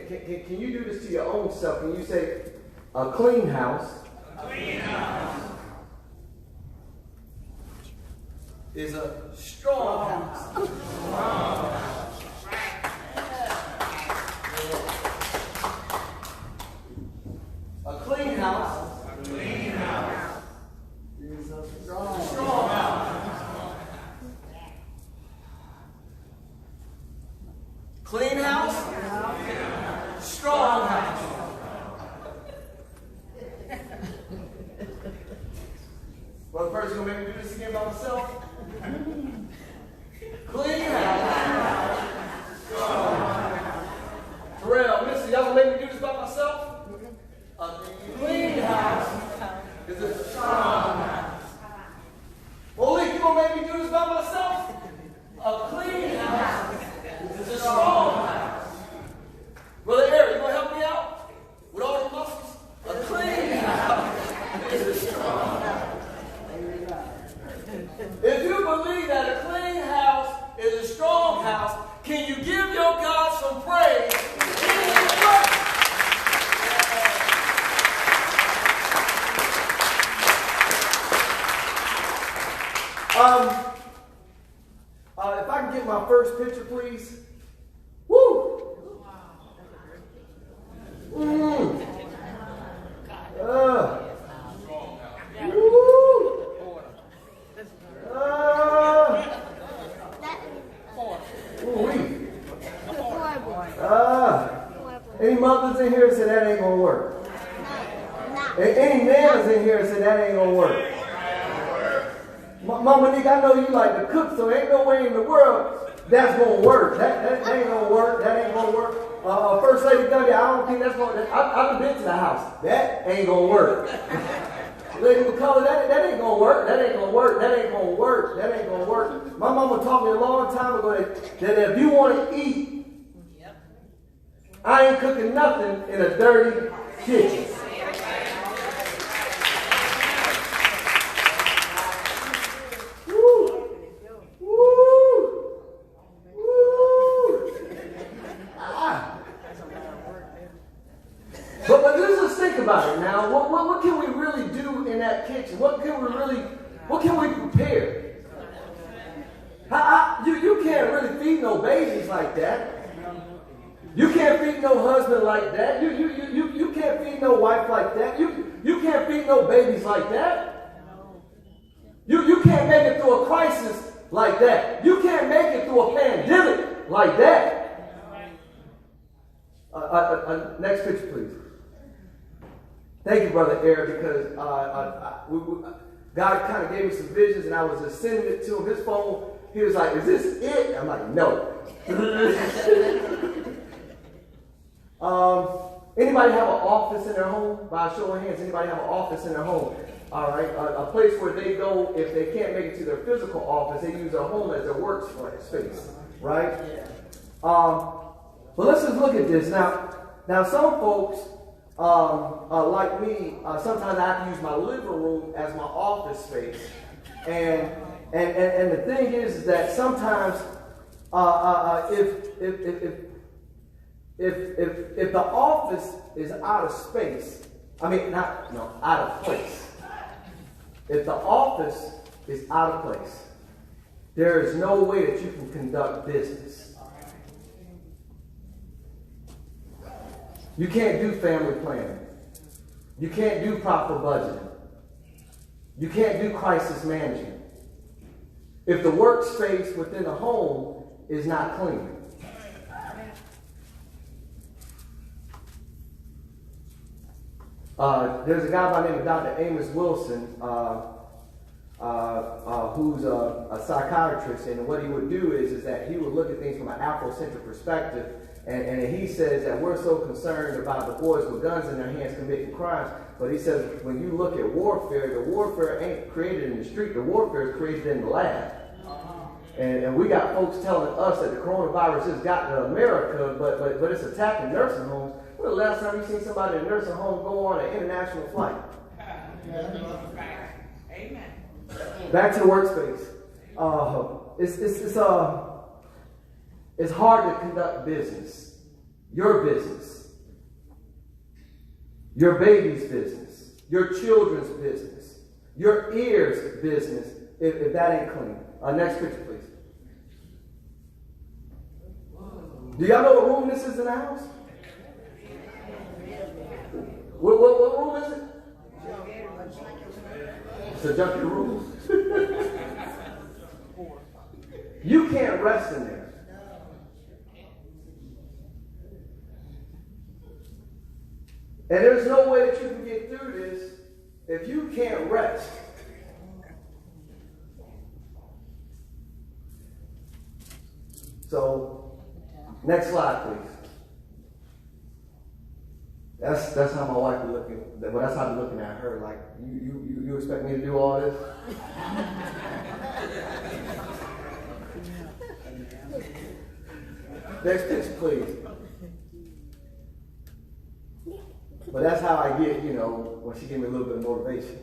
can you do this to your own self? Can you say, a clean house, is a strong house. A clean house is a strong house. Clean house, strong house. Well, the person gonna make me do this again by myself. Clean house, strong house. Terrell, Missy, y'all gonna make me do this by myself? A clean house is a strong house. Malik, you gonna make me do this by myself? A clean house is a strong house. Brother Eric, you gonna help me out with all the muscles? A clean house is a strong house. If you believe that a clean house is a strong house, can you give your God some praise? If I can get my first picture, please. Woo! Woo! Any mothers in here say that ain't gonna work? No. Any mans in here say that ain't gonna work? Mama Nick, I know you like to cook, so ain't no way in the world that's gonna work. That ain't gonna work. That ain't gonna work. First Lady Gundy, I don't think that's gonna. I've been to the house. That ain't gonna work. Lady McCullough, that ain't gonna work. That ain't gonna work. That ain't gonna work. That ain't gonna work. My mama taught me a long time ago that if you want to eat, I ain't cooking nothing in a dirty kitchen. Woo! Woo! Woo! Ah. But let's think about it now. What can we really do in that kitchen? What can we prepare? You can't really feed no babies like that. You can't feed no husband like that. You can't feed no wife like that. You can't feed no babies like that. You can't make it through a crisis like that. You can't make it through a pandemic like that. Next picture, please. Thank you, Brother Eric, because God kind of gave me some visions, and I was just sending it to him. His phone, he was like, "Is this it?" I'm like, "No." Anybody have an office in their home? By a show of hands, anybody have an office in their home? All right, a place where they go if they can't make it to their physical office, they use their home as their workspace, right? But let's just look at this now. Some folks, like me, sometimes I have to use my living room as my office space, and the thing is that sometimes if the office is out of space, out of place. If the office is out of place, there is no way that you can conduct business. You can't do family planning. You can't do proper budgeting. You can't do crisis management if the workspace within the home is not clean. There's a guy by the name of Dr. Amos Wilson, who's a psychiatrist, and what he would do is that he would look at things from an Afrocentric perspective, and he says that we're so concerned about the boys with guns in their hands committing crimes, but he says when you look at warfare, the warfare ain't created in the street, the warfare is created in the lab. And we got folks telling us that the coronavirus has gotten to America, but it's attacking nursing homes. When the last time you seen somebody in a nursing home go on an international flight? Amen. Back to the workspace. It's hard to conduct business. your business, your baby's business, your children's business, your ears' business, if that ain't clean. Next picture, please. Do y'all know what room this is in the house? What room is it? It's a junkie room. You can't rest in there. And there's no way that you can get through this if you can't rest. So, next slide, please. That's how my wife be looking. Well, that's how I'm looking at her. Like, you expect me to do all this? Next picture, please. But that's how I get, when she give me a little bit of motivation.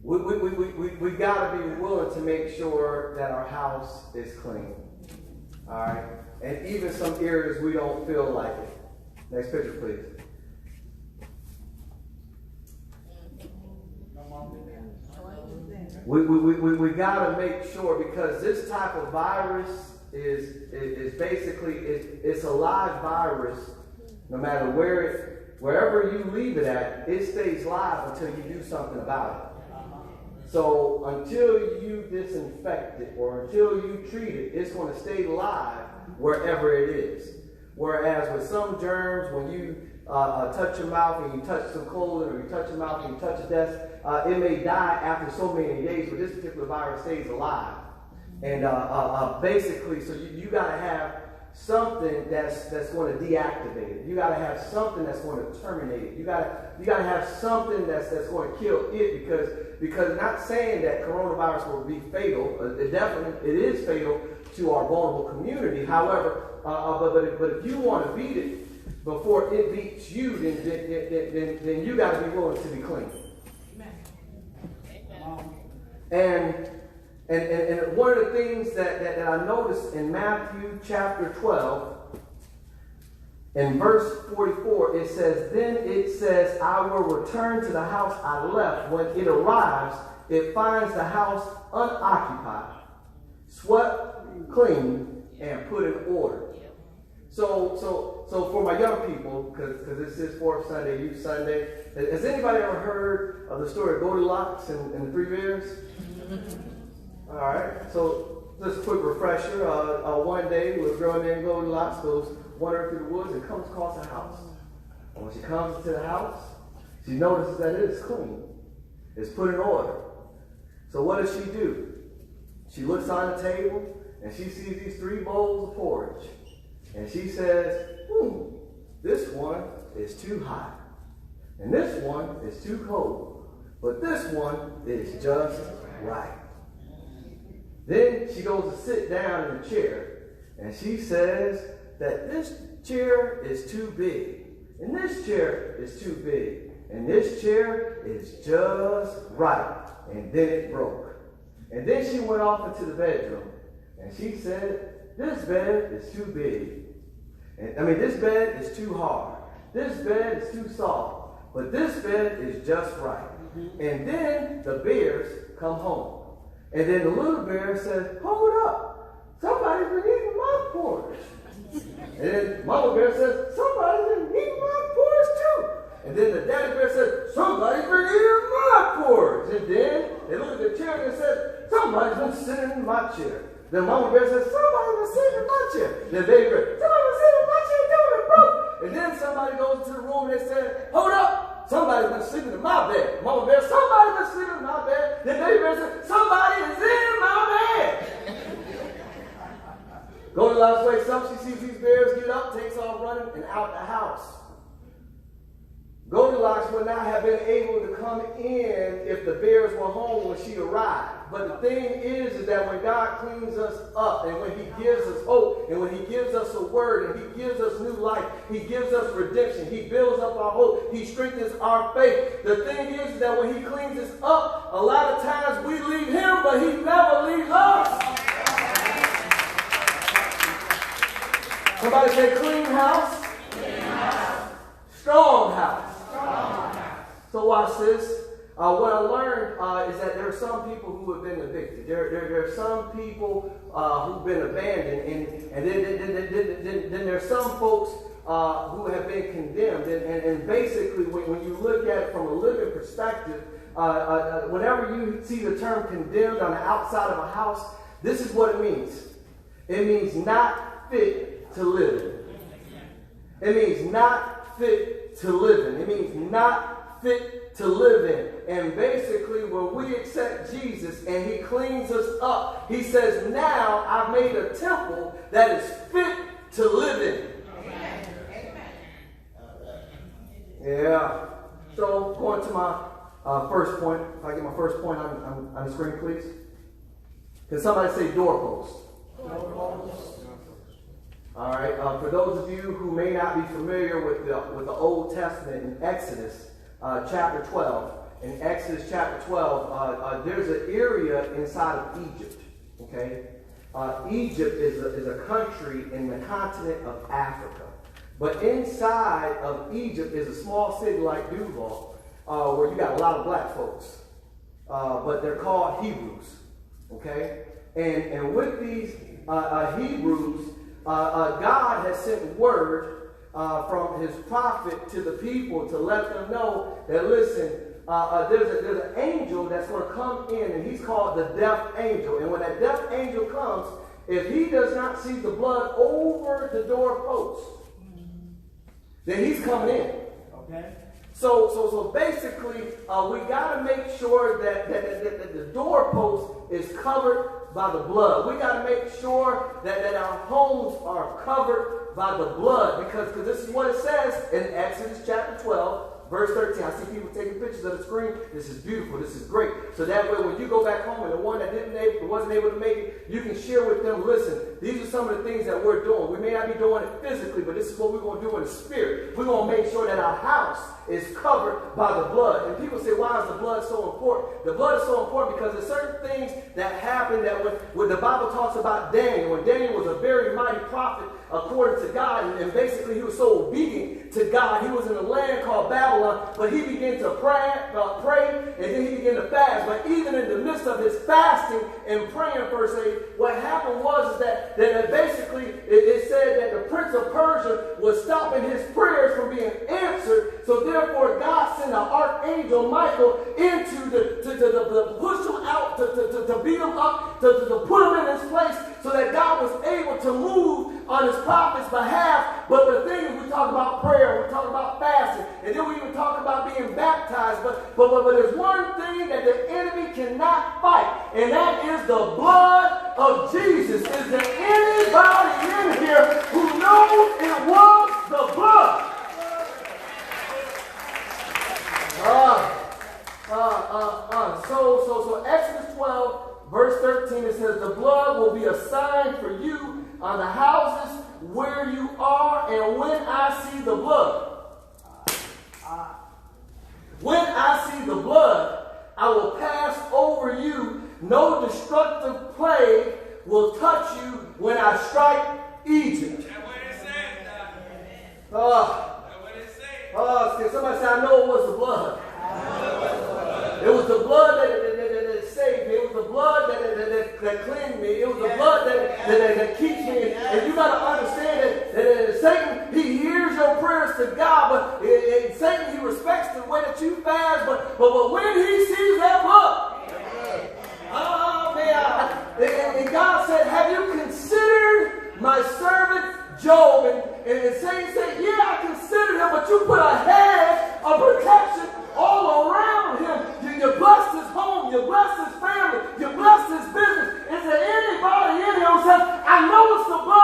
We got to be willing to make sure that our house is clean. All right? And even some areas we don't feel like it. Next picture, please. We got to make sure, because this type of virus is basically, it's a live virus. No matter wherever you leave it at, it stays live until you do something about it. So until you disinfect it or until you treat it, it's going to stay live wherever it is. Whereas with some germs, when you touch your mouth and you touch some clothing, or you touch your mouth and you touch a desk, it may die after so many days, but this particular virus stays alive. And basically, so you got to have something that's going to deactivate it. You got to have something that's going to terminate it. You got to have something that's going to kill it, because not saying that coronavirus will be fatal. It is fatal to our vulnerable community. However, but if you want to beat it before it beats you, then you got to be willing to be clean. And one of the things that I noticed in Matthew chapter 12, in verse 44, it says, I will return to the house I left. When it arrives, it finds the house unoccupied, swept clean, and put in order. So for my young people, because this is Fourth Sunday, Youth Sunday, has anybody ever heard of the story of Goldilocks and the Three Bears? All right, so just a quick refresher. One day, a girl named Goldilocks goes wandering through the woods and comes across a house. And when she comes into the house, she notices that it is clean. It's put in order. So what does she do? She looks on the table and she sees these 3 bowls of porridge. And she says, this one is too hot. And this one is too cold. But this one is just right. Then she goes to sit down in a chair, and she says that this chair is too big, and this chair is too big, and this chair is just right. And then it broke. And then she went off into the bedroom, and she said, this bed is too big. This bed is too hard. This bed is too soft. But this bed is just right. And then the bears come home. And then the little bear says, hold up, somebody's been eating my porridge. And then Mama Bear says, somebody's been eating my porridge too. And then the Daddy Bear says, somebody's been eating my porridge. And then they look at the chair and said, somebody's been sitting in my chair. Then Mama Bear says, somebody's been sitting in my chair. Then Baby Bear, somebody's been sitting in my chair till it broke. And then somebody goes into the room and they say, hold up. Somebody's been sleeping in my bed. Mama Bear, somebody's been sleeping in my bed. Then Baby Bear said, somebody is in my bed. Goldilocks wakes up, she sees these bears get up, takes off running, and out the house. Goldilocks would not have been able to come in if the bears were home when she arrived. But the thing is that when God cleans us up, and when he gives us hope, and when he gives us a word, and he gives us new life, he gives us redemption, he builds up our hope, he strengthens our faith. The thing is that when he cleans us up, a lot of times we leave him, but he never leaves us. Somebody say clean house. Clean house. Strong house. Strong house. So watch this. What I learned is that there are some people who have been evicted. There are some people who've been abandoned, and then there are some folks who have been condemned. And basically, when you look at it from a living perspective, whenever you see the term condemned on the outside of a house, this is what it means. It means not fit to live in. It means not fit to live in. It means not fit to live in. And basically, when we accept Jesus and he cleans us up, he says, now I've made a temple that is fit to live in. Yeah. So going to my first point. If I get my first point on the screen, please. Can somebody say doorpost? All right. For those of you who may not be familiar with the Old Testament in Exodus chapter 12. In Exodus chapter 12, there's an area inside of Egypt. Okay. Egypt is a country in the continent of Africa. But inside of Egypt is a small city like Duval, where you got a lot of black folks. But they're called Hebrews. Okay? And with these Hebrews, God has sent word from his prophet to the people to let them know that, listen, there's an angel that's going to come in, and he's called the death angel. And when that death angel comes, if he does not see the blood over the doorpost, then he's coming in. Okay. So basically, we got to make sure that the doorpost is covered by the blood. We got to make sure that our homes are covered by the blood, because this is what it says in Exodus chapter 12. Verse 13, I see people taking pictures of the screen. This is beautiful. This is great. So that way, when you go back home and the one that wasn't able to make it, you can share with them, listen, these are some of the things that we're doing. We may not be doing it physically, but this is what we're going to do in the spirit. We're going to make sure that our house is covered by the blood. And people say, why is the blood so important? The blood is so important because there's certain things that happen that when the Bible talks about Daniel, when Daniel was a very mighty prophet, according to God, and basically he was so obedient to God. He was in a land called Babylon, but he began to pray, and then he began to fast. But even in the midst of his fasting and praying, per se, what happened was that basically it said that the prince of Persia was stopping his prayers from being answered. So therefore, God sent an archangel Michael into to push him out, to beat him up, to put him in his place, so that God was able to move on his prophet's behalf. But the thing is, we talk about prayer, we talk about fasting, and then we even talk about being baptized. But there's one thing that the enemy cannot fight, and that is the blood of Jesus. Is there anybody in here who knows it was the blood? So Exodus 12, verse 13, it says, the blood will be a sign for you on the houses where you are, and when I see the blood, I will pass over you. No destructive plague will touch you when I strike Egypt. That's what it said. That's what it said. Somebody say, I know it was the blood. It was the blood that saved me. It was the blood that cleansed me. It was the blood that keeps me. And you got to understand that Satan, he hears your prayers to God, but Satan, he respects the way that you fast. But when he sees that blood, and God said, have you considered my servant Job? And Satan said, yeah, I considered him, but you put a hedge of protection all around him. You blessed his home, you blessed his family, you blessed his business. Is there anybody in here who says, I know it's the blood